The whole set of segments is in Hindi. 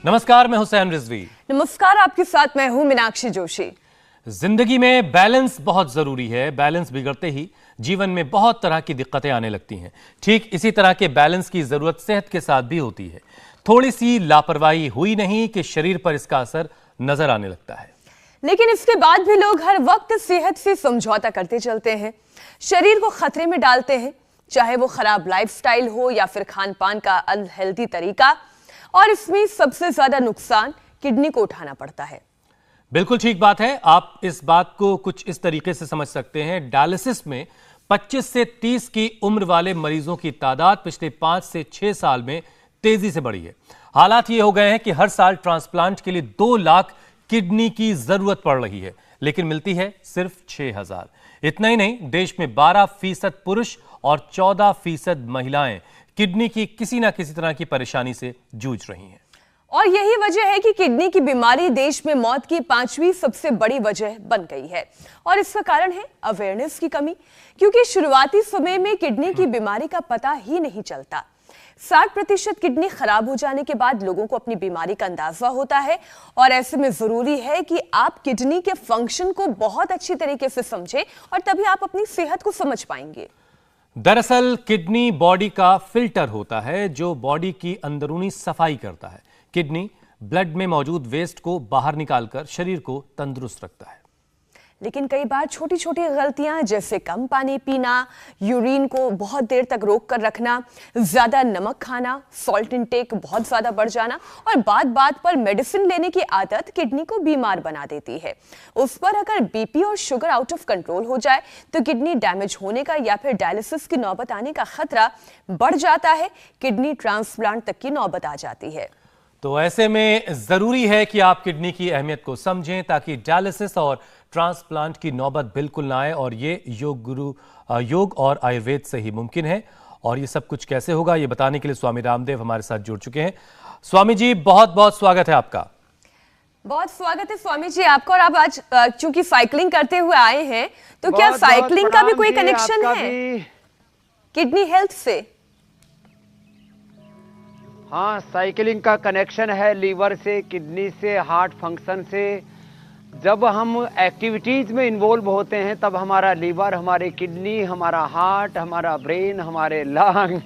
नमस्कार, मैं हुसैन रिजवी। नमस्कार, आपके साथ मैं हूं मीनाक्षी जोशी। जिंदगी में बैलेंस बहुत जरूरी है। बैलेंस बिगड़ते ही जीवन में बहुत तरह की दिक्कतें आने लगती हैं। ठीक इसी तरह के बैलेंस की जरूरत सेहत के साथ भी होती है। थोड़ी सी लापरवाही हुई नहीं कि शरीर पर इसका असर नजर आने लगता है। लेकिन इसके बाद भी लोग हर वक्त सेहत से समझौता करते चलते हैं, शरीर को खतरे में डालते हैं, चाहे वो खराब लाइफस्टाइल हो या फिर खान पान का अनहेल्दी तरीका। और इसमें सबसे ज्यादा नुकसान किडनी को उठाना पड़ता है। बिल्कुल ठीक बात है। आप इस बात को कुछ इस तरीके से समझ सकते हैं। डायलिसिस में 25 से 30 की उम्र वाले मरीजों की तादाद पिछले 5 से 6 साल में तेजी से बढ़ी है। हालात ये हो गए हैं कि हर साल ट्रांसप्लांट के लिए 2 लाख किडनी की जरूरत पड़ रही है, लेकिन मिलती है सिर्फ 6,000। इतना ही नहीं, देश में 12% पुरुष और 14% महिलाएं किडनी की किसी ना किसी तरह की परेशानी से जूझ रही हैं। और यही वजह है कि किडनी की बीमारी देश में मौत की 5वीं सबसे बड़ी वजह बन गई है। और इसका कारण है अवेयरनेस की कमी, क्योंकि शुरुआती समय में किडनी की बीमारी का पता ही नहीं चलता। 60% किडनी खराब हो जाने के बाद लोगों को अपनी बीमारी का अंदाजा होता है। और ऐसे में जरूरी है कि आप किडनी के फंक्शन को बहुत अच्छी तरीके से समझें, और तभी आप अपनी सेहत को समझ पाएंगे। दरअसल किडनी बॉडी का फिल्टर होता है जो बॉडी की अंदरूनी सफाई करता है। किडनी ब्लड में मौजूद वेस्ट को बाहर निकालकर शरीर को तंदुरुस्त रखता है। लेकिन कई बार छोटी छोटी गलतियां, जैसे कम पानी पीना, यूरिन को बहुत देर तक रोक कर रखना, ज्यादा नमक खाना, सॉल्ट इंटेक बहुत ज्यादा बढ़ जाना और बात बात पर मेडिसिन लेने की आदत किडनी को बीमार बना देती है। उस पर अगर बीपी और शुगर आउट ऑफ कंट्रोल हो जाए तो किडनी डैमेज होने का या फिर डायलिसिस की नौबत आने का खतरा बढ़ जाता है। किडनी ट्रांसप्लांट तक की नौबत आ जाती है। तो ऐसे में जरूरी है कि आप किडनी की अहमियत को समझें, ताकि डायलिसिस और ट्रांसप्लांट की नौबत बिल्कुल ना आए। और ये योग और आयुर्वेद से ही मुमकिन है। और ये सब कुछ कैसे होगा, ये बताने के लिए स्वामी रामदेव हमारे साथ जुड़ चुके हैं। स्वामी जी, बहुत बहुत स्वागत है आपका। बहुत स्वागत है स्वामी जी आपका। और आप आज चूंकि साइकिलिंग करते हुए आए हैं, तो क्या साइकिलिंग का भी कोई कनेक्शन है किडनी हेल्थ से? हाँ, साइकिलिंग का कनेक्शन है लीवर से, किडनी से, हार्ट फंक्शन से। जब हम एक्टिविटीज में इन्वॉल्व होते हैं तब हमारा लीवर, हमारी किडनी, हमारा हार्ट, हमारा ब्रेन, हमारे लंग,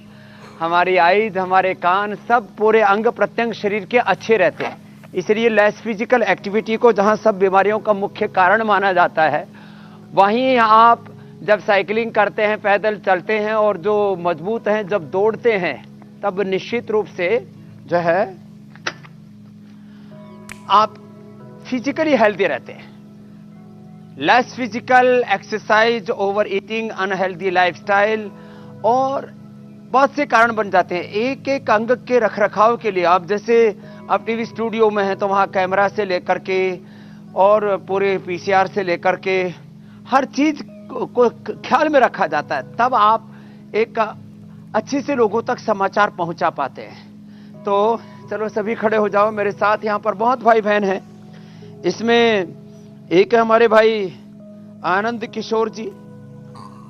हमारी आईज, हमारे कान, सब पूरे अंग प्रत्यंग शरीर के अच्छे रहते हैं। इसलिए लेस फिजिकल एक्टिविटी को जहाँ सब बीमारियों का मुख्य कारण माना जाता है, वहीं आप जब साइकिलिंग करते हैं, पैदल चलते हैं और जो मजबूत हैं, जब दौड़ते हैं, तब निश्चित रूप से जो है आप फिजिकली हेल्दी रहते हैं। Less physical exercise, over eating, unhealthy lifestyle और बहुत से कारण बन जाते हैं। एक एक अंग के रखरखाव के लिए आप जैसे अब टीवी स्टूडियो में हैं तो वहां कैमरा से लेकर के और पूरे पीसीआर से लेकर के हर चीज को ख्याल में रखा जाता है, तब आप एक अच्छे से लोगों तक समाचार पहुंचा पाते हैं। तो चलो सभी खड़े हो जाओ मेरे साथ। यहाँ पर बहुत भाई बहन हैं। इसमें एक है हमारे भाई आनंद किशोर जी।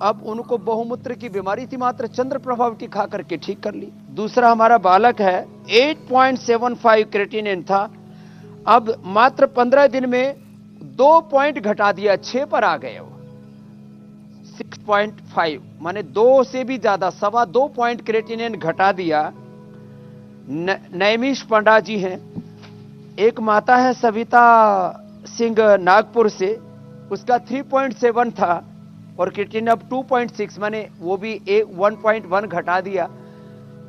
अब उनको बहुमूत्र की बीमारी थी, मात्र चंद्र प्रभाव की खा करके ठीक कर ली। दूसरा हमारा बालक है, 8.75 क्रेटिनिन था, अब मात्र 15 दिन में 2 पॉइंट घटा दिया, 6 पर आ गए। 6.5 माने 2 से भी ज्यादा, 2.25 पॉइंट क्रेटिनिन घटा दिया। नैमिष पंडा जी हैं। एक माता है सविता सिंह नागपुर से, उसका 3.7 था और क्रेटिनिन अब 2.6 माने वो भी 1.1 घटा दिया।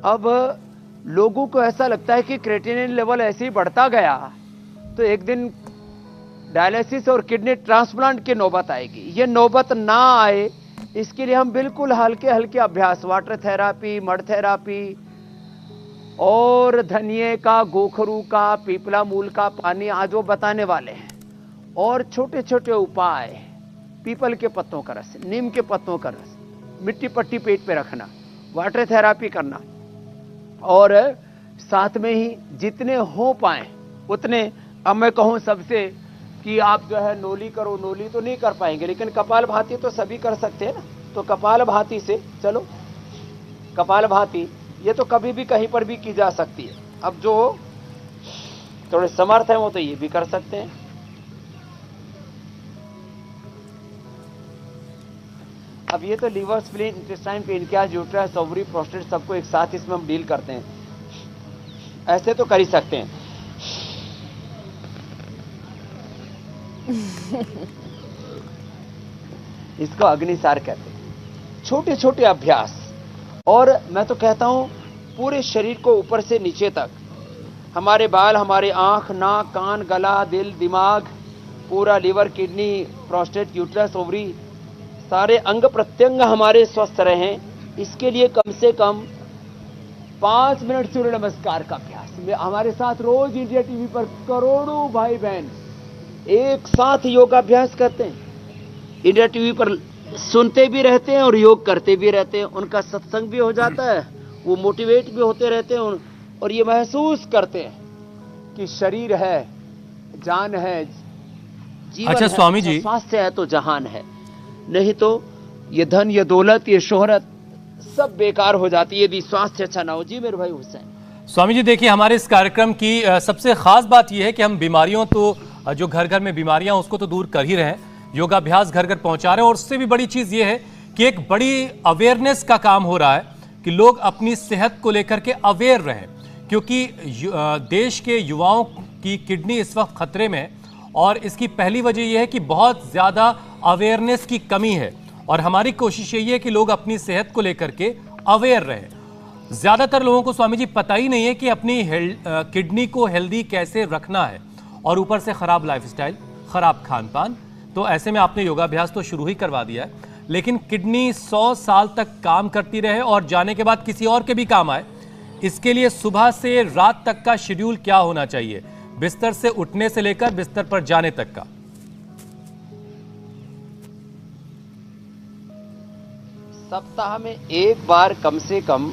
अब लोगों को ऐसा लगता है कि क्रेटिनिन लेवल ऐसे ही बढ़ता गया तो एक दिन डायलिसिस और किडनी ट्रांसप्लांट की नौबत आएगी। ये नौबत ना आए इसके लिए हम बिल्कुल हल्के हल्के अभ्यास, वाटर थेरापी, मड थेरापी और धनिए का, गोखरू का, पीपला मूल का पानी आज वो बताने वाले हैं। और छोटे छोटे उपाय, पीपल के पत्तों का रस, नीम के पत्तों का रस, मिट्टी पट्टी पेट पे रखना, वाटर थेरापी करना और साथ में ही जितने हो पाए उतने। अब मैं कहूँ सबसे कि आप जो है नोली करो, नोली तो नहीं कर पाएंगे लेकिन कपाल भाती तो सभी कर सकते हैं ना। तो कपाल भाती से चलो, कपाल भाती ये तो कभी भी कहीं पर भी की जा सकती है। अब जो थोड़े समर्थ हैं वो तो ये भी कर सकते हैं। अब ये तो liver, spleen, intestine, pancreas, uterus, ovary, prostate सबको एक साथ इसमें हम डील करते हैं, ऐसे तो कर ही सकते हैं। इसको अग्निसार कहते हैं। छोटे छोटे अभ्यास, और मैं तो कहता हूं पूरे शरीर को ऊपर से नीचे तक, हमारे बाल, हमारे आंख, नाक, कान, गला, दिल, दिमाग, पूरा liver, kidney, prostate, uterus, ovary, सारे अंग प्रत्यंग हमारे स्वस्थ रहें, इसके लिए कम से कम 5 मिनट सूर्य नमस्कार का अभ्यास। हमारे साथ रोज इंडिया टीवी पर करोड़ों भाई बहन एक साथ योगाभ्यास करते हैं, इंडिया टीवी पर सुनते भी रहते हैं और योग करते भी रहते हैं। उनका सत्संग भी हो जाता है, वो मोटिवेट भी होते रहते हैं और ये महसूस करते हैं कि शरीर है, जान है, जीवन अच्छा है, स्वामी जी, स्वास्थ्य है तो जहान है, नहीं तो ये धन, ये दौलत, ये शोहरत सब बेकार हो जाती है यदि स्वास्थ्य अच्छा ना हो। जी मेरे भाई हुसैन। स्वामी जी देखिए, हमारे इस कार्यक्रम की सबसे खास बात यह है कि हम बीमारियों, तो जो घर घर में बीमारियां उसको तो दूर कर ही रहे हैं, योगाभ्यास घर घर पहुंचा रहे हैं, और उससे भी बड़ी चीज ये है कि एक बड़ी अवेयरनेस का काम हो रहा है कि लोग अपनी सेहत को लेकर के अवेयर रहें, क्योंकि देश के युवाओं की किडनी इस वक्त खतरे में है, और इसकी पहली वजह यह है कि बहुत ज्यादा अवेयरनेस की कमी है, और हमारी कोशिश यही है कि लोग अपनी सेहत को लेकर के अवेयर रहें। ज्यादातर लोगों को स्वामी जी पता ही नहीं है कि अपनी किडनी को हेल्दी कैसे रखना है, और ऊपर से खराब लाइफस्टाइल, खराब खान पान। तो ऐसे में आपने योगाभ्यास तो शुरू ही करवा दिया है, लेकिन किडनी 100 साल तक काम करती रहे और जाने के बाद किसी और के भी काम आए, इसके लिए सुबह से रात तक का शेड्यूल क्या होना चाहिए, बिस्तर से उठने से लेकर बिस्तर पर जाने तक का? सप्ताह में एक बार कम से कम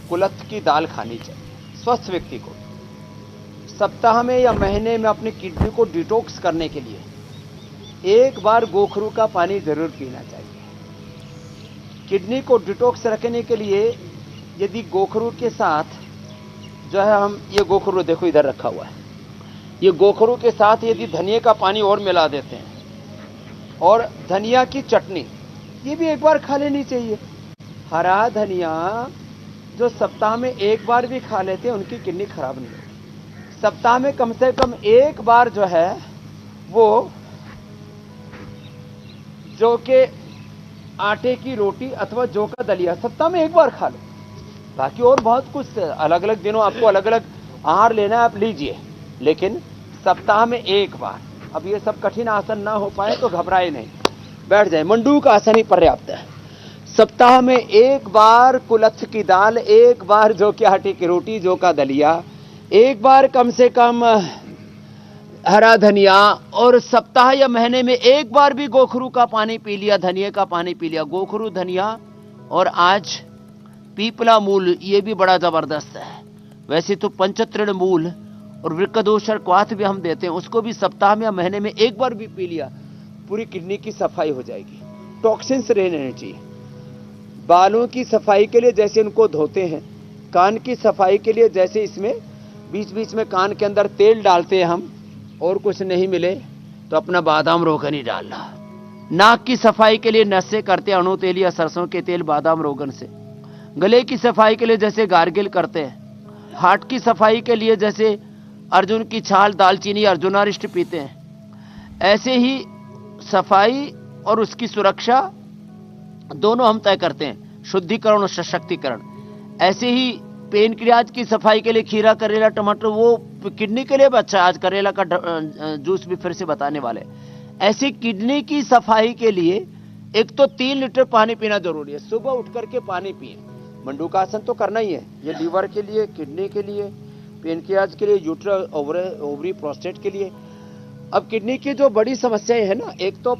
कुलथ की दाल खानी चाहिए स्वस्थ व्यक्ति को। सप्ताह में या महीने में अपनी किडनी को डिटॉक्स करने के लिए एक बार गोखरू का पानी जरूर पीना चाहिए। किडनी को डिटॉक्स रखने के लिए यदि गोखरू के साथ जो है, हम ये गोखरू देखो इधर रखा हुआ है, ये गोखरू के साथ यदि धनिया का पानी और मिला देते हैं और धनिया की चटनी, ये भी एक बार खा लेनी चाहिए। हरा धनिया जो सप्ताह में एक बार भी खा लेते हैं उनकी किडनी खराब नहीं होती। सप्ताह में कम से कम एक बार जो है वो जौ के आटे की रोटी अथवा जौ का दलिया सप्ताह में एक बार खा लो। बाकी और बहुत कुछ अलग अलग दिनों आपको अलग अलग आहार लेना है, आप लीजिए, लेकिन सप्ताह में एक बार। अब ये सब कठिन आसन ना हो पाए तो घबराए नहीं, बैठ जाए, मंडूक आसन ही पर्याप्त है। सप्ताह में एक बार कुलथ की दाल, एक बार जौ के आटे की रोटी, जौ का दलिया, एक बार कम से कम हरा धनिया, और सप्ताह या महीने में एक बार भी गोखरू का पानी पी लिया, धनिया का पानी पी लिया। गोखरू, धनिया और आज पीपला मूल, ये भी बड़ा जबरदस्त है। वैसे तो पंचतृण मूल और वृक्कदोष और क्वाथ भी हम देते हैं, उसको भी सप्ताह में या महीने में एक बार भी पी लिया, पूरी किडनी की सफाई हो जाएगी। टॉक्सिन्स रहने चाहिए। बालों की सफाई के लिए जैसे उनको धोते हैं, कान की सफाई के लिए जैसे इसमें बीच बीच में कान के अंदर तेल डालते हैं हम, और कुछ नहीं मिले तो अपना बादाम रोगन ही डालना। नाक की सफाई के लिए नशे करते हैं अणु तेल या सरसों के तेल बादाम रोगन से। गले की सफाई के लिए जैसे गार्गिल करते हैं। हार्ट की सफाई के लिए जैसे अर्जुन की छाल, दालचीनी, अर्जुनारिष्ट पीते हैं। ऐसे ही सफाई और उसकी सुरक्षा दोनों हम तय करते हैं, शुद्धिकरण और सशक्तिकरण। ऐसे ही पेनक्रियाज की सफाई के लिए खीरा, करेला, टमाटर, वो किडनी के लिए भी अच्छा। आज करेला का जूस भी फिर से बताने वाले। ऐसे किडनी की सफाई के लिए एक तो 3 लीटर पानी पीना जरूरी है। सुबह उठ करके पानी पिए। मंडूकासन तो करना ही है, ये लीवर के लिए, किडनी के लिए, पेनक्रियाज के लिए, यूट्रस, ओवरी, प्रोस्टेट के लिए। अब किडनी की जो बड़ी समस्याएं है ना, एक तो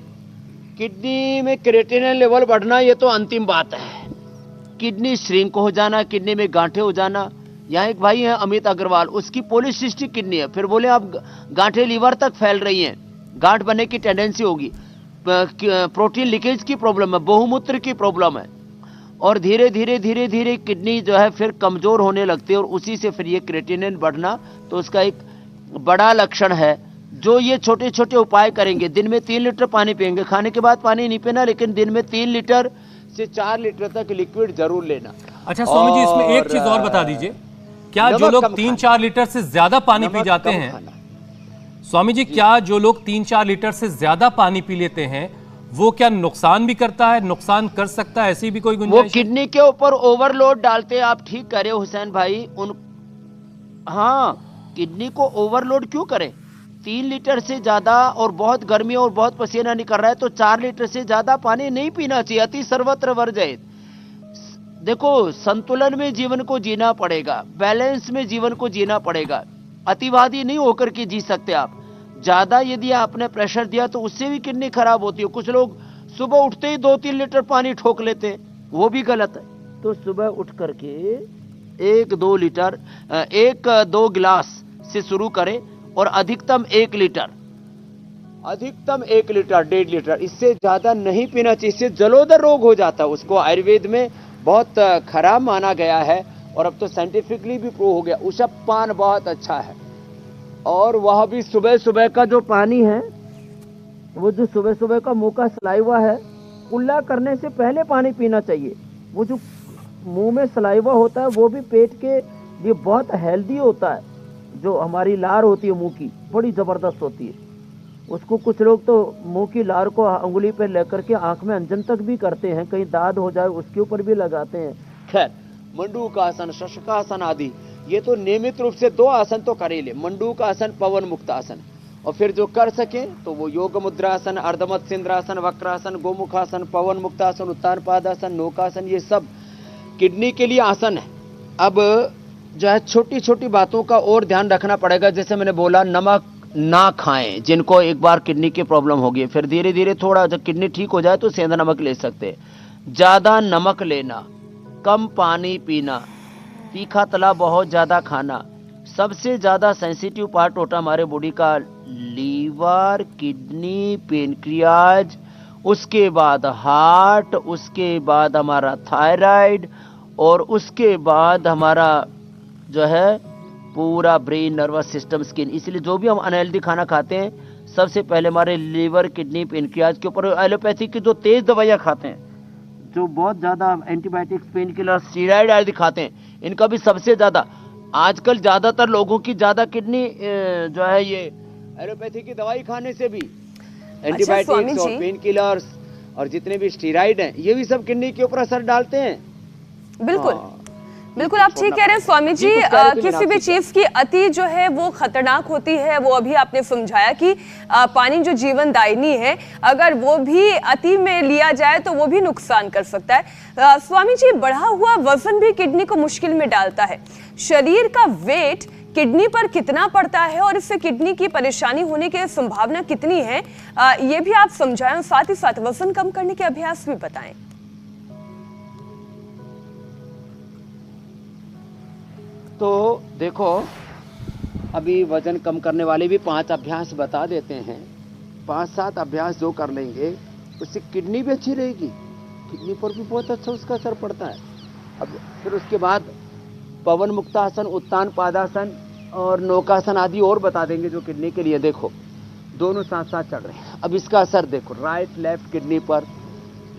किडनी में क्रिएटिनिन लेवल बढ़ना, ये तो अंतिम बात है। किडनी श्रिंक हो जाना, किडनी में गांठें हो जाना। यहाँ एक भाई हैं अमित अग्रवाल, उसकी पॉलीसिस्टिक किडनी है, फिर बोले अब गांठें लीवर तक फैल रही हैं, गांठ बनने की टेंडेंसी होगी, प्रोटीन लीकेज की प्रॉब्लम है, बहुमूत्र की प्रॉब्लम है, और धीरे धीरे धीरे धीरे किडनी जो है फिर कमजोर होने लगती है, और उसी से फिर ये क्रिएटिनिन बढ़ना, तो उसका एक बड़ा लक्षण है। जो ये छोटे छोटे उपाय करेंगे, दिन में 3 लीटर पानी पिएंगे, खाने के बाद पानी नहीं पीना, लेकिन दिन में 3 लीटर से 4 लीटर तक लिक्विड जरूर लेना। अच्छा स्वामी जी, इसमें एक चीज और बता दीजिए, क्या जो लोग 3-4 लीटर से ज्यादा पानी पी जाते हैं, स्वामी जी क्या जो लोग 3-4 लीटर से ज्यादा पानी पी लेते हैं वो क्या नुकसान भी करता है, नुकसान कर सकता है, ऐसी भी कोई गुंजाइश? वो किडनी के ऊपर ओवरलोड डालते हैं। आप ठीक करे हुसैन भाई, हाँ, किडनी को ओवरलोड क्यों करें? 3 लीटर से ज्यादा, और बहुत गर्मी और बहुत पसीना निकल रहा है तो 4 लीटर से ज्यादा पानी नहीं पीना चाहिए। अति सर्वत्र वर्जयेत। देखो, संतुलन में जीवन को जीना पड़ेगा, बैलेंस में जीवन को जीना पड़ेगा। अतिवादी नहीं होकर के जी सकते आप। ज्यादा यदि आपने प्रेशर दिया तो उससे भी किडनी खराब होती है। कुछ लोग सुबह उठते ही 2-3 लीटर पानी ठोक लेते हैं, वो भी गलत है। तो सुबह उठ करके 1-2 लीटर, 1-2 गिलास से शुरू करें और अधिकतम 1 लीटर, अधिकतम 1 लीटर, 1.5 लीटर, इससे ज्यादा नहीं पीना चाहिए। इससे जलोदर रोग हो जाता है। उसको आयुर्वेद में बहुत खराब माना गया है और अब तो साइंटिफिकली भी प्रूव हो गया। ऊषभ पान बहुत अच्छा है, और वह भी सुबह सुबह का जो पानी है, वो जो सुबह सुबह का मुंह का सलाइवा है, कुल्ला करने से पहले पानी पीना चाहिए। वो जो मुंह में सलाइवा होता है वो भी पेट के लिए बहुत हेल्दी होता है। जो हमारी लार होती है मुंह की, बड़ी जबरदस्त होती है। उसको कुछ लोग तो मुंह की लार को अंगुली पे लेकर के आंख में अंजन तक भी करते हैं, कहीं दाद हो जाए उसके ऊपर भी लगाते हैं। खैर, मंडूकासन, शशकासन आदि ये तो नियमित रूप से 2 आसन तो कर ही ले। मंडूकासन, पवन मुक्त आसन, और फिर जो कर सके तो वो योग मुद्रासन, अर्धमत्स्येंद्रासन, वक्रासन, गोमुखासन, पवन मुक्तासन, उत्तान पादासन, नौकासन, ये सब किडनी के लिए आसन है। अब जो है छोटी छोटी बातों का और ध्यान रखना पड़ेगा। जैसे मैंने बोला, नमक ना खाएं। जिनको एक बार किडनी की प्रॉब्लम होगी, फिर धीरे धीरे थोड़ा जब किडनी ठीक हो जाए तो सेंधा नमक ले सकते हैं। ज्यादा नमक लेना, कम पानी पीना, तीखा तला बहुत ज्यादा खाना। सबसे ज्यादा सेंसिटिव पार्ट होता है हमारे बॉडी का लीवर, किडनी, पेनक्रियाज, उसके बाद हार्ट, उसके बाद हमारा थायराइड, और उसके बाद हमारा जो है पूरा ब्रेन, नर्वस सिस्टम, स्किन। इसलिए जो भी हम अनहेल्दी खाना खाते हैं, सबसे पहले हमारे लीवर, किडनी, पेनक्रियाज के ऊपर। एलोपैथी की जो तेज दवाइयाँ खाते हैं, जो बहुत ज्यादा एंटीबायोटिक्स, पेन किलर, स्टीरॉइड आदि खाते हैं, इनका भी सबसे ज्यादा आजकल ज्यादातर लोगों की ज्यादा किडनी जो है ये एलोपैथी की दवाई खाने से भी, एंटीबायोटिक्स और पेन किलर्स और जितने भी स्टीरॉइड हैं, ये भी सब किडनी के ऊपर असर डालते हैं। बिल्कुल बिल्कुल, आप ठीक कह रहे हैं स्वामी जी। किसी भी चीज की अति जो है वो खतरनाक होती है। वो अभी आपने समझाया कि पानी जो जीवन दायिनी है, अगर वो भी अति में लिया जाए तो वो भी नुकसान कर सकता है। स्वामी जी, बढ़ा हुआ वजन भी किडनी को मुश्किल में डालता है। शरीर का वेट किडनी पर कितना पड़ता है और इससे किडनी की परेशानी होने की संभावना कितनी है, ये भी आप समझाएं। साथ ही साथ वजन कम करने के अभ्यास भी बताएं। तो देखो, अभी वजन कम करने वाले भी 5 अभ्यास बता देते हैं। 5-7 अभ्यास जो कर लेंगे उससे किडनी भी अच्छी रहेगी, किडनी पर भी बहुत अच्छा उसका असर पड़ता है। अब फिर उसके बाद पवन मुक्तासन, उत्तान पादासन और नौकासन आदि और बता देंगे जो किडनी के लिए। देखो, दोनों साथ साथ चल रहे हैं। अब इसका असर देखो, राइट लेफ्ट किडनी पर,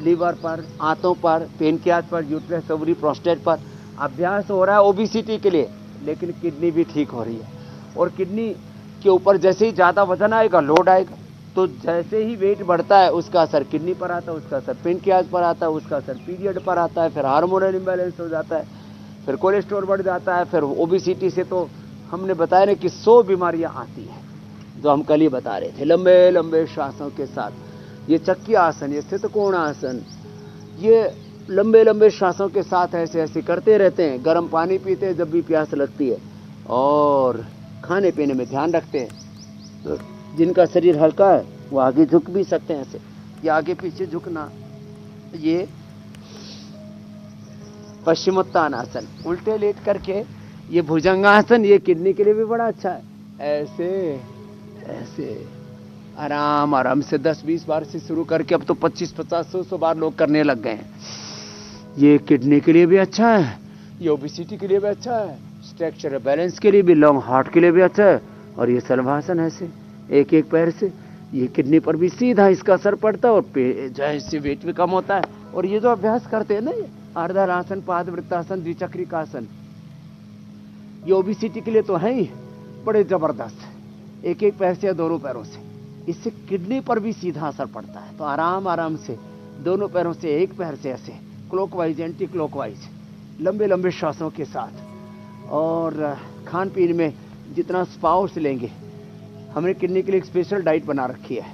लीवर पर, आंतों पर, पेनक्रियाज पर, यूट्रस, ओवरी, प्रोस्टेट पर। अभ्यास हो रहा है ओबेसिटी के लिए, लेकिन किडनी भी ठीक हो रही है। और किडनी के ऊपर जैसे ही ज़्यादा वजन आएगा, लोड आएगा, तो जैसे ही वेट बढ़ता है उसका असर किडनी पर आता है, उसका असर पेनक्रियाज पर आता है, उसका असर पीरियड पर आता है, फिर हार्मोनल इम्बैलेंस हो जाता है, फिर कोलेस्ट्रॉल बढ़ जाता है, फिर ओबेसिटी से तो हमने बताया ना कि 100 बीमारियाँ आती हैं, जो हम कल ही बता रहे थे। लंबे लंबे श्वासों के साथ ये चक्की आसन, ये स्थित कोण आसन, ये लंबे लंबे श्वासों के साथ ऐसे ऐसे करते रहते हैं। गर्म पानी पीते हैं जब भी प्यास लगती है, और खाने पीने में ध्यान रखते हैं। तो जिनका शरीर हल्का है वो आगे झुक भी सकते हैं, ऐसे या आगे पीछे झुकना। ये पश्चिमोत्तान आसन, उल्टे लेट करके ये भुजंगासन, ये किडनी के लिए भी बड़ा अच्छा है। ऐसे ऐसे आराम आराम से 10-20 बार से शुरू करके अब तो 25-50-100 बार लोग करने लग गए हैं। ये किडनी के लिए भी अच्छा है, ये ओबेसिटी के लिए भी अच्छा है, स्ट्रक्चरल बैलेंस के लिए भी, लॉन्ग हार्ट के लिए भी अच्छा है, और ये शलभासन ऐसे एक एक पैर से, ये किडनी पर भी सीधा इसका असर पड़ता है और जो है इससे वेट भी कम होता है। और ये जो अभ्यास करते हैं ना, ये अर्धरासन, पादवृत्तासन, द्विचक्रिकासन, ये ओबेसिटी के लिए तो है ही बड़े जबरदस्त, एक एक पैर से या दोनों पैरों से, इससे किडनी पर भी सीधा असर पड़ता है। तो आराम आराम से दोनों पैरों से, एक पैर से ऐसे क्लॉकवाइज एंटी क्लॉकवाइज लंबे लंबे श्वासों के साथ। और खान पीन में जितना स्प्राउट्स लेंगे, हमने किडनी के लिए एक स्पेशल डाइट बना रखी है।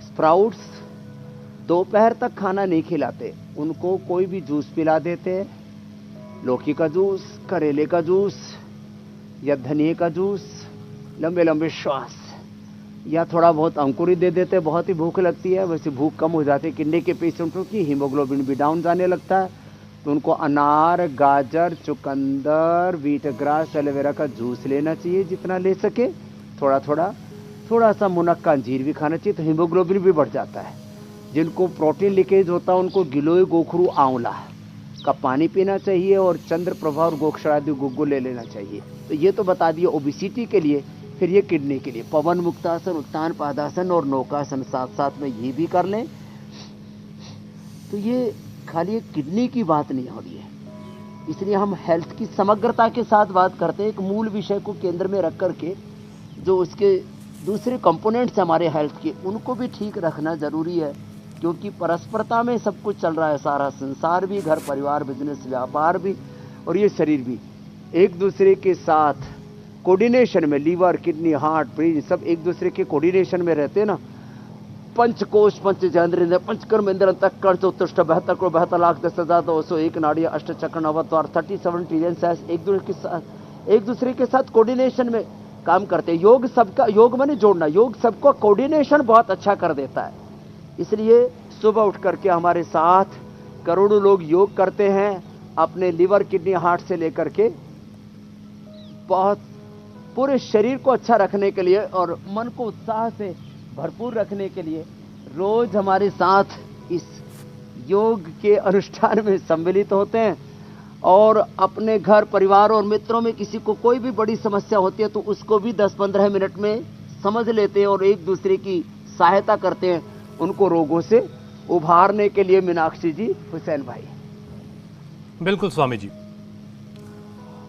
स्प्राउट्स दोपहर तक खाना नहीं खिलाते, उनको कोई भी जूस पिला देते हैं, लौकी का जूस, करेले का जूस या धनिए का जूस, लंबे लंबे श्वास, या थोड़ा बहुत अंकुरित दे देते हैं। बहुत ही भूख लगती है, वैसे भूख कम हो जाती है किडनी के पेशेंटों की, हीमोग्लोबिन भी डाउन जाने लगता है, तो उनको अनार, गाजर, चुकंदर, व्हीट ग्रास, एलोवेरा का जूस लेना चाहिए जितना ले सके, थोड़ा सा मुनक्का अंजीर भी खाना चाहिए, तो हीमोग्लोबिन भी बढ़ जाता है। जिनको प्रोटीन लीकेज होता है उनको गिलोय, गोखरू, आंवला का पानी पीना चाहिए और चंद्र प्रभा और गोक्षरादि गुग्गु ले लेना चाहिए। तो ये तो बता दिए ओबेसिटी के लिए। फिर ये किडनी के लिए पवन मुक्तासन, उत्तान पादासन और नौकासन साथ साथ में ये भी कर लें। तो ये खाली एक किडनी की बात नहीं हो रही है, इसलिए हम हेल्थ की समग्रता के साथ बात करते हैं, एक मूल विषय को केंद्र में रख करके जो उसके दूसरे कंपोनेंट्स हमारे हेल्थ के, उनको भी ठीक रखना जरूरी है, क्योंकि परस्परता में सब कुछ चल रहा है। सारा संसार भी, घर परिवार, बिजनेस, व्यापार भी और ये शरीर भी एक दूसरे के साथ कोऑर्डिनेशन में, लीवर, किडनी, हार्ट, ब्रेन सब एक दूसरे के कोऑर्डिनेशन में रहते हैं ना। पंचकोश, पंचचंद्रेंद्र, पंचकर्मेंद्र, तक्कर, चतुष्ट, 72 करोड़ 72 लाख 10,201 नाड़ियां, अष्ट चक्र, नवद्वार, 37 ट्रिलियन सेल्स एक दूसरे के साथ कोऑर्डिनेशन में काम करते हैं। योग सबका, योग माने जोड़ना, योग सबको कोऑर्डिनेशन बहुत अच्छा कर देता है। इसलिए सुबह उठ करके हमारे साथ करोड़ों लोग योग करते हैं, अपने लीवर, किडनी, हार्ट से लेकर के बहुत पूरे शरीर को अच्छा रखने के लिए और मन को उत्साह से भरपूर रखने के लिए रोज हमारे साथ इस योग के अनुष्ठान में सम्मिलित होते हैं। और अपने घर परिवार और मित्रों में किसी को कोई भी बड़ी समस्या होती है तो उसको भी 10-15 मिनट में समझ लेते हैं और एक दूसरे की सहायता करते हैं उनको रोगों से उभारने के लिए। मीनाक्षी जी, हुसैन भाई। बिल्कुल स्वामी जी।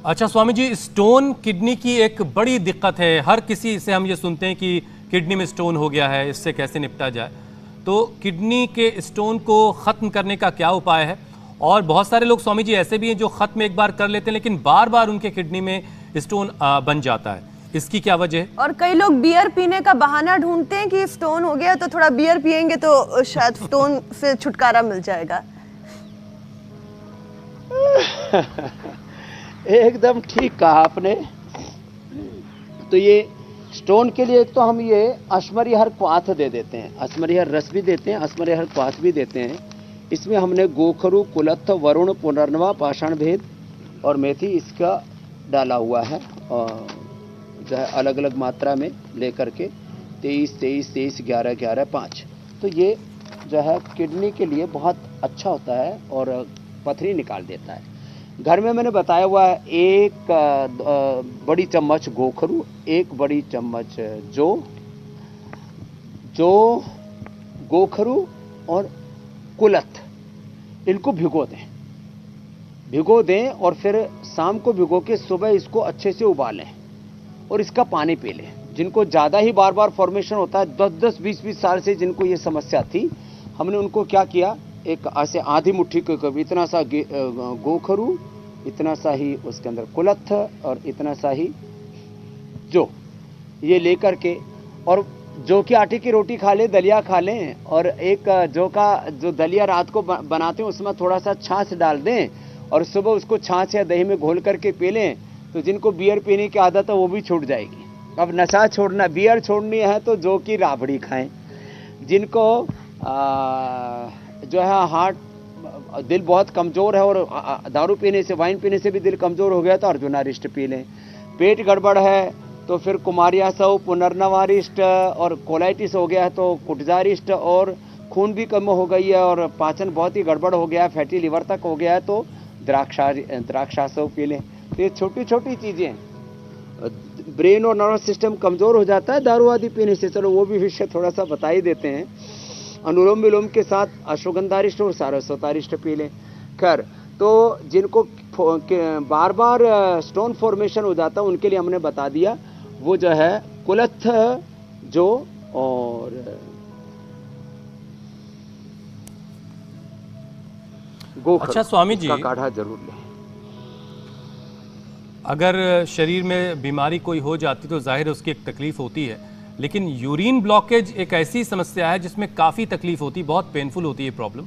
अच्छा स्वामी जी, स्टोन किडनी की एक बड़ी दिक्कत है, हर किसी से हम ये सुनते हैं कि किडनी में स्टोन हो गया है, इससे कैसे निपटा जाए। तो किडनी के स्टोन को ख़त्म करने का क्या उपाय है? और बहुत सारे लोग स्वामी जी ऐसे भी हैं जो ख़त्म एक बार कर लेते हैं लेकिन बार बार उनके किडनी में स्टोन बन जाता है, इसकी क्या वजह है? और कई लोग बियर पीने का बहाना ढूंढते हैं कि स्टोन हो गया तो थोड़ा बियर पियेंगे तो शायद स्टोन से छुटकारा मिल जाएगा। एकदम ठीक कहा आपने। तो ये स्टोन के लिए एक तो हम ये अश्मरिहर क्वाथ दे देते हैं, अश्मरिहर रस भी देते हैं, अश्मरिहर क्वाथ भी देते हैं। इसमें हमने गोखरू, कुलत्थ, वरुण, पुनर्नवा, पाषाण भेद और मेथी इसका डाला हुआ है, और जो है अलग अलग मात्रा में लेकर के 23, 23, 23, 11, 11, 5। तो ये जो है किडनी के लिए बहुत अच्छा होता है और पथरी निकाल देता है। घर में मैंने बताया हुआ है, एक बड़ी चम्मच गोखरू, एक बड़ी चम्मच जो गोखरू और कुलत्थ, इनको भिगो दें और फिर शाम को भिगो के सुबह इसको अच्छे से उबालें और इसका पानी पी लें। जिनको ज़्यादा ही बार बार फॉर्मेशन होता है, 10-10, 20-20 साल से जिनको ये समस्या थी, हमने उनको क्या किया, एक ऐसे आधी मुट्ठी को इतना सा गोखरू, इतना सा ही उसके अंदर कुलत्थ और इतना सा ही जो, ये लेकर के, और जो की आटे की रोटी खा लें, दलिया खा लें, और एक जो दलिया रात को बनाते हैं उसमें थोड़ा सा छाछ डाल दें और सुबह उसको छाछ या दही में घोल करके पी लें। तो जिनको बियर पीने की आदत है वो भी छूट जाएगी। अब नशा छोड़ना, बियर छोड़नी है तो जो की राबड़ी खाएं। जिनको जो है हार्ट, दिल बहुत कमज़ोर है और दारू पीने से, वाइन पीने से भी दिल कमज़ोर हो गया तो अर्जुनारिष्ट पी लें। पेट गड़बड़ है तो फिर कुमारियासव, पुनर्नवारिष्ट, और कोलाइटिस हो गया है तो कुटजारिष्ट, और खून भी कम हो गई है और पाचन बहुत ही गड़बड़ हो गया है, फैटी लिवर तक हो गया है तो द्राक्षासव पी लें। तो ये छोटी छोटी चीज़ें ब्रेन और नर्वस सिस्टम कमजोर हो जाता है दारू आदि पीने से। चलो वो भी विषय थोड़ा सा बता ही देते हैं। अनुलोम विलोम के साथ अश्वगंधारिष्ट और सारस्वतारिष्ट पी लें। खैर, तो जिनको बार बार स्टोन फॉर्मेशन हो जाता है उनके लिए हमने बता दिया, वो जो है कुलथ जो और गोखर, अच्छा स्वामी जी, का काढ़ा जरूर लें। अगर शरीर में बीमारी कोई हो जाती तो जाहिर है उसकी एक तकलीफ होती है, लेकिन यूरिन ब्लॉकेज एक ऐसी समस्या है जिसमें काफ़ी तकलीफ होती है, बहुत पेनफुल होती है प्रॉब्लम।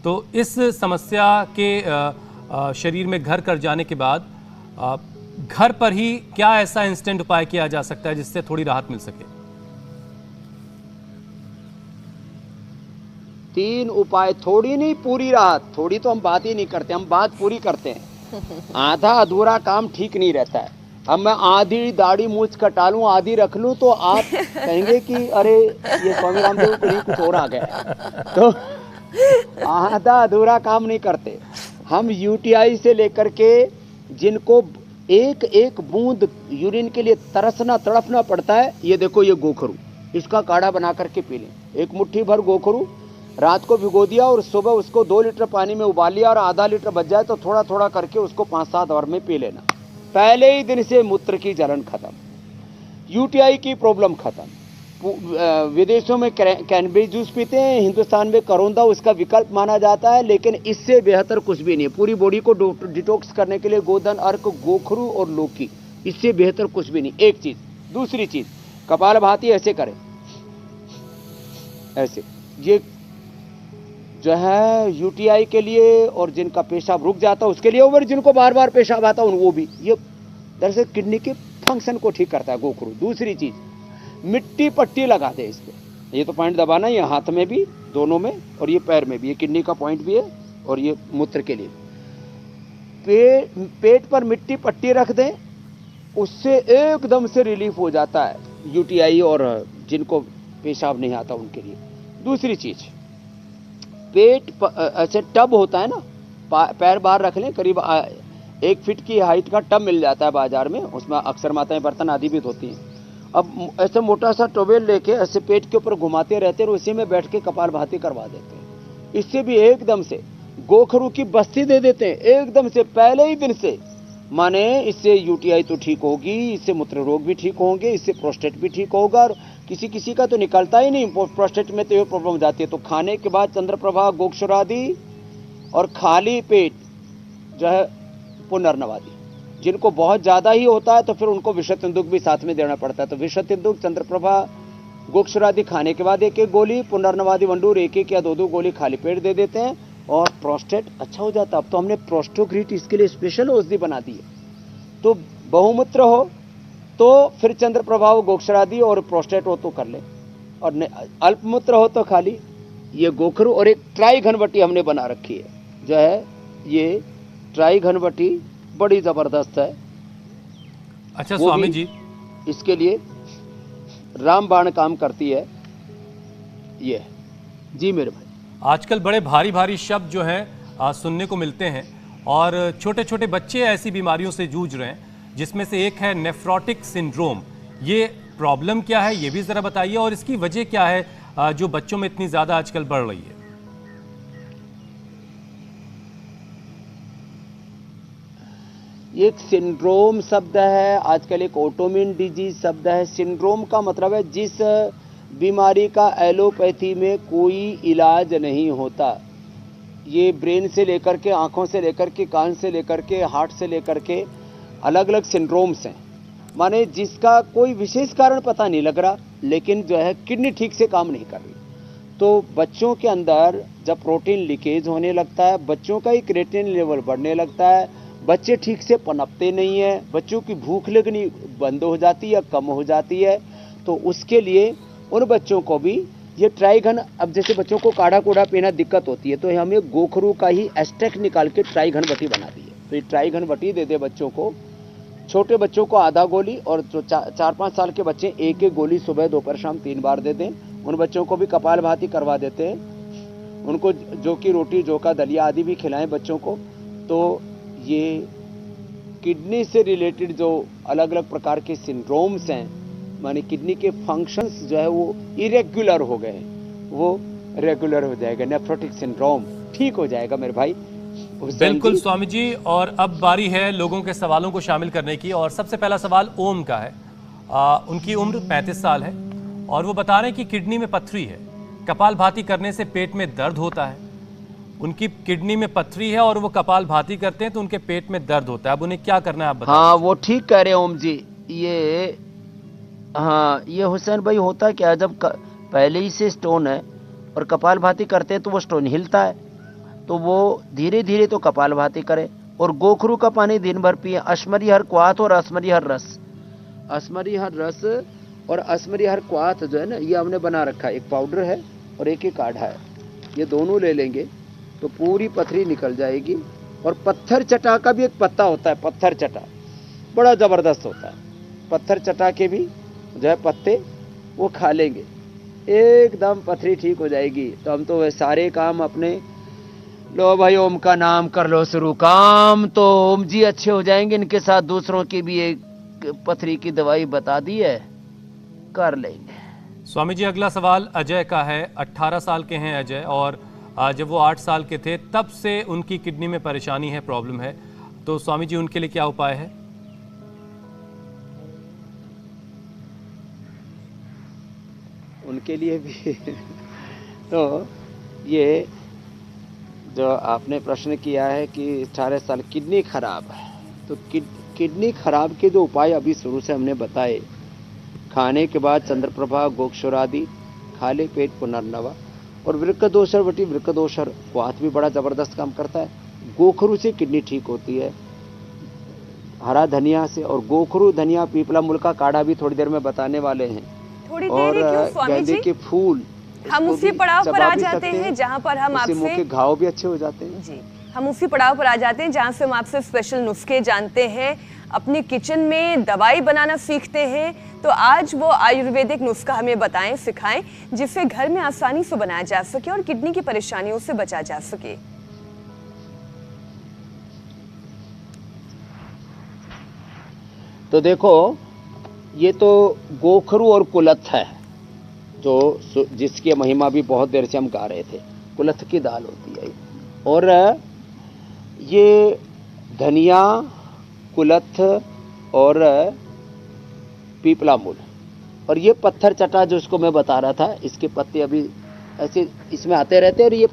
तो इस समस्या के शरीर में घर कर जाने के बाद घर पर ही क्या ऐसा इंस्टेंट उपाय किया जा सकता है जिससे थोड़ी राहत मिल सके? 3 उपाय, थोड़ी नहीं पूरी राहत। थोड़ी तो हम बात ही नहीं करते, हम बात पूरी करते हैं। आधा अधूरा काम ठीक नहीं रहता है। अब मैं आधी दाढ़ी मूछ कटा लूं, आधी रख लूं, तो आप कहेंगे कि अरे ये स्वामी रामदेव को नहीं कुछ और आ गया। तो आधा अधूरा काम नहीं करते हम। यूटीआई से लेकर के जिनको एक एक बूंद यूरिन के लिए तरसना तड़पना पड़ता है, ये देखो ये गोखरू, इसका काढ़ा बना करके पी लें। एक मुट्ठी भर गोखरू रात को भिगो दिया और सुबह उसको 2 लीटर पानी में उबाल लिया और आधा लीटर बच जाए तो थोड़ा थोड़ा करके उसको 5-7 बार में पी लेना। पहले ही दिन से मूत्र की जलन खत्म, यूटीआई की प्रॉब्लम खत्म। विदेशों में कैनबेरी जूस पीते हैं, हिंदुस्तान में करौंदा उसका विकल्प माना जाता है, लेकिन इससे बेहतर कुछ भी नहीं है। पूरी बॉडी को डिटॉक्स करने के लिए गोधन, अर्क, गोखरू और लौकी, इससे बेहतर कुछ भी नहीं। एक चीज। दूसरी चीज, कपालभाति ऐसे करें, ऐसे। ये जो है यूटीआई के लिए और जिनका पेशाब रुक जाता है उसके लिए, और जिनको बार बार पेशाब आता है वो भी। ये दरअसल किडनी के फंक्शन को ठीक करता है गोखरू। दूसरी चीज, मिट्टी पट्टी लगा दे इस पे। ये तो पॉइंट दबाना, ये हाथ में भी, दोनों में, और ये पैर में भी। ये किडनी का पॉइंट भी है और ये मूत्र के लिए। पेट पर मिट्टी पट्टी रख दें, उससे एकदम से रिलीफ हो जाता है यूटीआई और जिनको पेशाब नहीं आता उनके लिए। दूसरी चीज, पेट ऐसे टब होता है ना, पैर बाहर रख लें, करीब 1 फीट की हाइट का टब मिल जाता है बाजार में, उसमें अक्सर माताएं बर्तन आदि भी धोती हैं। अब ऐसे मोटा सा टॉवेल लेके ऐसे पेट के ऊपर घुमाते रहते हैं और उसी में बैठ के कपालभाति करवा देते हैं। इससे भी एकदम से गोखरू की बस्ती दे देते हैं, एकदम से पहले ही दिन से। माने इससे यूटीआई तो ठीक होगी, इससे मूत्र रोग भी ठीक होंगे, इससे प्रोस्टेट भी ठीक होगा। और किसी किसी का तो निकलता ही नहीं प्रोस्टेट में, तो ये प्रॉब्लम हो जाती है। तो खाने के बाद चंद्रप्रभा, गोक्षरादि और खाली पेट जो है पुनर्नवादी। जिनको बहुत ज्यादा ही होता है तो फिर उनको विषतिंदुक भी साथ में देना पड़ता है। तो विषतिंदुक, चंद्रप्रभा, गोक्षरादि खाने के बाद 1-1 गोली, पुनर्नवादी वंडूर 1-1 या 2-2 गोली खाली पेट दे देते हैं और प्रोस्टेट अच्छा हो जाता है। अब तो हमने प्रोस्टोग्रीट इसके लिए स्पेशल औषधि बना दी है। तो बहुमूत्र हो तो फिर चंद्रप्रभा हो, गोक्षरादि, और प्रोस्टेट हो तो कर ले, और अल्पमूत्र हो तो खाली ये गोखरू। और एक ट्राई घनवटी हमने बना रखी है, जो है ये ट्राई घनवटी बड़ी जबरदस्त है। अच्छा स्वामी जी, इसके लिए रामबाण काम करती है ये। जी मेरे भाई, आजकल बड़े भारी भारी शब्द जो हैं सुनने को मिलते हैं और छोटे छोटे बच्चे ऐसी बीमारियों से जूझ रहे हैं, जिसमें से एक है नेफ्रोटिक सिंड्रोम। ये प्रॉब्लम क्या है ये भी ज़रा बताइए, और इसकी वजह क्या है जो बच्चों में इतनी ज़्यादा आजकल बढ़ रही है? एक सिंड्रोम शब्द है आजकल, एक ऑटोइम्यून डिजीज शब्द है। सिंड्रोम का मतलब है जिस बीमारी का एलोपैथी में कोई इलाज नहीं होता। ये ब्रेन से लेकर के, आंखों से लेकर के, कान से लेकर के, हार्ट से लेकर के अलग अलग सिंड्रोम्स हैं। माने जिसका कोई विशेष कारण पता नहीं लग रहा, लेकिन जो है किडनी ठीक से काम नहीं कर रही। तो बच्चों के अंदर जब प्रोटीन लीकेज होने लगता है, बच्चों का ही क्रिएटिनिन लेवल बढ़ने लगता है, बच्चे ठीक से पनपते नहीं है, बच्चों की भूख लगनी बंद हो जाती है या कम हो जाती है। तो उसके लिए उन बच्चों को भी ये ट्राइघन, अब जैसे बच्चों को काढ़ा कूढ़ा पीना दिक्कत होती है तो हमें गोखरू का ही एक्सट्रैक्ट निकाल के ट्राइघन बटी बना दी है। तो ये ट्राइघन बटी दे दे बच्चों को, छोटे बच्चों को आधा गोली, और जो 4-5 साल के बच्चे 1-1 गोली सुबह दोपहर शाम 3 बार दे दें। उन बच्चों को भी कपालभाति करवा देते हैं, उनको जौ की रोटी, जौ का दलिया आदि भी खिलाएं बच्चों को। तो ये किडनी से रिलेटेड जो अलग अलग प्रकार के सिंड्रोम्स हैं, माने किडनी के फंक्शंस जो है वो इरेगुलर हो गए, वो रेगुलर हो जाएगा। नेफ्रोटिक सिंड्रोम ठीक हो जाएगा मेरे भाई। बिल्कुल स्वामी जी, और अब बारी है लोगों के सवालों को शामिल करने की। और सबसे पहला सवाल ओम का है। उनकी उम्र 35 साल है और वो बता रहे हैं कि किडनी में पथरी है, कपालभाति करने से पेट में दर्द होता है। उनकी किडनी में पथरी है और वो कपालभाति करते हैं तो उनके पेट में दर्द होता है। अब उन्हें क्या करना है आप बताइए। हाँ, वो ठीक कह रहे हैं ओम जी। ये हुसैन भाई होता क्या, जब पहले ही से स्टोन है और कपालभाति करते हैं तो वो स्टोन हिलता है, तो वो धीरे धीरे तो कपालभाति करे और गोखरू का पानी दिन भर पिए। अश्मरी हर क्वाथ और अश्मरी हर रस, अश्मरी हर रस और अश्मरी हर क्वाथ जो है ना, ये हमने बना रखा है। एक पाउडर है और एक ही काढ़ा है, ये दोनों ले लेंगे तो पूरी पथरी निकल जाएगी। और पत्थर चटा का भी एक पत्ता होता है, पत्थर चटा बड़ा जबरदस्त होता है। पत्थर चटा के भी जो है पत्ते वो खा लेंगे, एकदम पथरी ठीक हो जाएगी। तो हम तो वे सारे काम अपने, लो भाई ओम का नाम कर लो शुरू, काम तो ओम जी अच्छे हो जाएंगे। इनके साथ दूसरों की भी एक पथरी की दवाई बता दी है, कर लेंगे। स्वामी जी अगला सवाल अजय का है। 18 साल के हैं अजय और जब वो 8 साल के थे तब से उनकी किडनी में परेशानी है, प्रॉब्लम है। तो स्वामी जी उनके लिए क्या उपाय है? उनके लिए भी तो ये जो आपने प्रश्न किया है कि 18 साल किडनी खराब है, तो किडनी खराब के जो उपाय अभी शुरू से हमने बताए, खाने के बाद चंद्रप्रभा गोक्षुरादि, खाली पेट पुनर्नवा, और वृक्कदोषर वटी वृक्कदोषर क्वाथ भी बड़ा जबरदस्त काम करता है। गोखरू से किडनी ठीक होती है, हरा धनिया से, और गोखरू धनिया पीपला मूल का काढ़ा भी थोड़ी देर में बताने वाले हैं। थोड़ी और देर क्यों स्वामी गेंदे जी? के फूल, हम उसी पड़ाव पर आ जाते हैं जहां पर हम आपसे, मुंह के घाव भी अच्छे हो जाते हैं जी, हम उसी पड़ाव पर आ जाते हैं जहां से हम आपसे स्पेशल नुस्खे जानते हैं, अपने किचन में दवाई बनाना सीखते हैं। तो आज वो आयुर्वेदिक नुस्खा हमें बताएं, सिखाएं, जिससे घर में आसानी से बनाया जा सके और किडनी की परेशानियों से बचा जा सके। तो देखो, ये तो गोखरू और कुलथ है, जो जिसकी महिमा भी बहुत देर से हम गा रहे थे। कुलथ की दाल होती है, और ये धनिया, कुलथ और पीपला मूल, और ये पत्थर चटा जो इसको मैं बता रहा था, इसके पत्ते अभी ऐसे इसमें आते रहते हैं और ये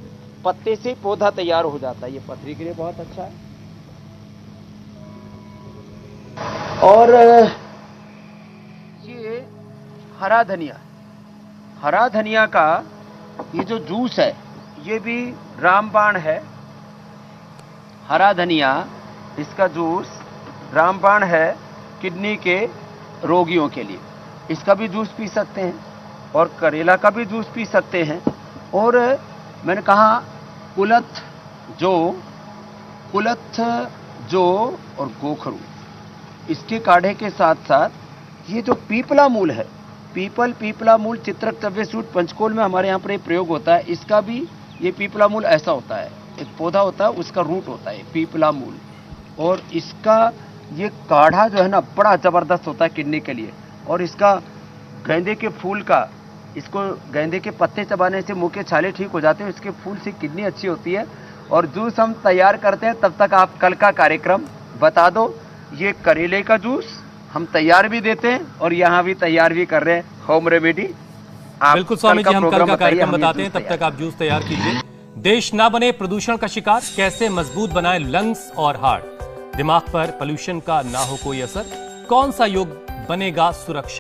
पत्ते से पौधा तैयार हो जाता है। ये पथरी के लिए बहुत अच्छा है। और ये हरा धनिया, हरा धनिया का ये जो जूस है, ये भी रामबाण है। हरा धनिया, इसका जूस रामबाण है किडनी के रोगियों के लिए। इसका भी जूस पी सकते हैं और करेला का भी जूस पी सकते हैं। और मैंने कहा कुलथ जो और गोखरू, इसके काढ़े के साथ साथ ये जो पीपला मूल है, पीपला मूल चित्रक तव्यसूट पंचकोल में हमारे यहाँ पर ये प्रयोग होता है। इसका भी ये पीपला मूल ऐसा होता है, एक पौधा होता है, उसका रूट होता है पीपला मूल, और इसका ये काढ़ा जो है ना बड़ा जबरदस्त होता है किडनी के लिए। और इसका गेंदे के फूल का, इसको गेंदे के पत्ते चबाने से मुंह के छाले ठीक हो जाते हैं, इसके फूल से किडनी अच्छी होती है। और जूस हम तैयार करते हैं, तब तक आप कल का कार्यक्रम बता दो। ये करेले का जूस हम तैयार भी देते हैं और यहाँ भी तैयार भी कर रहे हैं, होम रेमेडी। बिल्कुल स्वामी जी, हम कल का कार्यक्रम बताते हैं, तब तक आप जूस तैयार कीजिए। देश ना बने प्रदूषण का शिकार, कैसे मजबूत बनाए लंग्स और हार्ट, दिमाग पर पोल्यूशन का ना हो कोई असर, कौन सा योग बनेगा सुरक्षा।